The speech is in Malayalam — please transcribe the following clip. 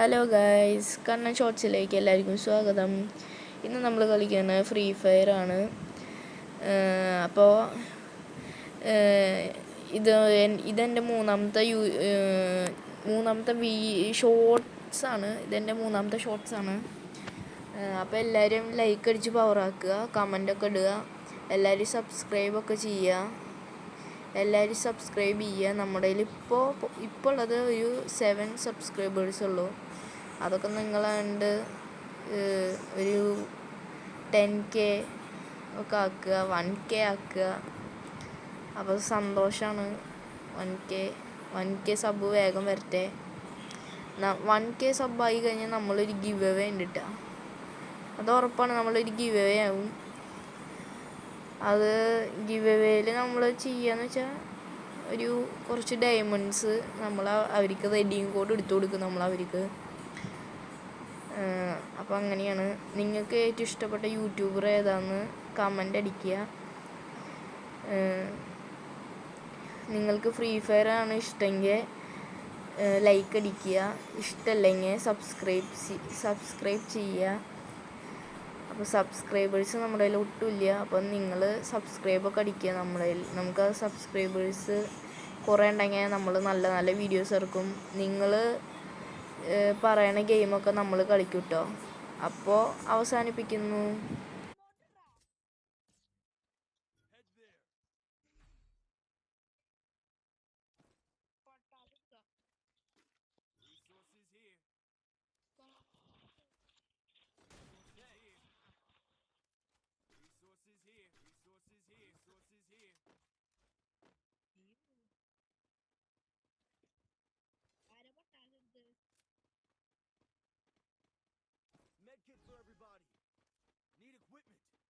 ഹലോ ഗൈസ്, കണ്ണൻ ഷോർട്സിലേക്ക് എല്ലാവർക്കും സ്വാഗതം. ഇന്ന് നമ്മൾ കളിക്കുന്നത് ഫ്രീ ഫയർ ആണ്. അപ്പോൾ ഇതെൻ്റെ മൂന്നാമത്തെ ഷോർട്സാണ്. ഷോർട്സാണ്. അപ്പോൾ എല്ലാവരും ലൈക്ക് അടിച്ച് പവറാക്കുക, കമൻ്റൊക്കെ ഇടുക, എല്ലാവരും സബ്സ്ക്രൈബൊക്കെ ചെയ്യുക. നമ്മുടെ കയ്യിൽ ഇപ്പോൾ ഉള്ളത് ഒരു 7 സബ്സ്ക്രൈബേഴ്സ് ഉള്ളൂ. അതൊക്കെ നിങ്ങളുണ്ട് ഒരു 10K ഒക്കെ ആക്കുക, 1K ആക്കുക. അപ്പോൾ സന്തോഷമാണ്. 1K സബ് വേഗം വരട്ടെ. 1K സബ്ബായി കഴിഞ്ഞാൽ നമ്മളൊരു ഗിവ് അവേ ഉണ്ട് കേട്ടോ. അത് ഉറപ്പാണ്, നമ്മളൊരു ഗിവ് അവേ ആവും. അത് ഗിവ് അവേയിൽ നമ്മൾ ചെയ്യാന്ന് വെച്ചാൽ കുറച്ച് ഡയമണ്ട്സ് അവർക്ക് റെഡീം കോഡ് എടുത്തു കൊടുക്കും അവർക്ക്. അപ്പോൾ അങ്ങനെയാണ്. നിങ്ങൾക്ക് ഏറ്റവും ഇഷ്ടപ്പെട്ട യൂട്യൂബർ ഏതാണെന്ന് കമൻ്റ് അടിക്കുക. നിങ്ങൾക്ക് ഫ്രീ ഫയർ ആണ് ഇഷ്ടമെങ്കിൽ ലൈക്ക് അടിക്കുക, ഇഷ്ടമല്ലെങ്കിൽ സബ്സ്ക്രൈബ് ചെയ്യുക. അപ്പോൾ സബ്സ്ക്രൈബേഴ്സ് നമ്മുടെ കയ്യിൽ ഒട്ടുമില്ല. അപ്പം നിങ്ങൾ സബ്സ്ക്രൈബൊക്കെ അടിക്കുക. നമുക്ക് സബ്സ്ക്രൈബേഴ്സ് കുറേ ഉണ്ടെങ്കിൽ നമ്മൾ നല്ല നല്ല വീഡിയോസ് ഇറക്കും. നിങ്ങൾ പറയണ ഗെയിമൊക്കെ നമ്മൾ കളിക്കും കേട്ടോ. അപ്പോൾ അവസാനിപ്പിക്കുന്നു. Medkit for everybody. Need equipment.